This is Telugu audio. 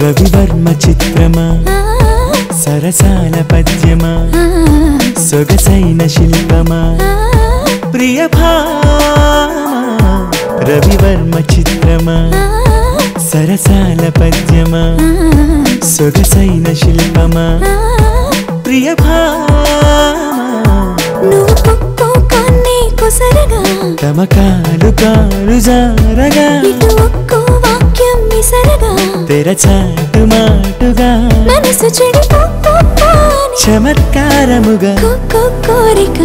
రవివర్మ చిత్రమా సరసాల పద్యమా సొగసైన శిల్పమా ప్రియ భామా రవివర్మ చిత్రమా సరసాల పద్యమా సొగసైన శిల్పమా ప్రియ భామా తమకాలు కాలు జారగా తెరచాటు మాటుగా మనసు చెడి చమత్కారముగా కోరిక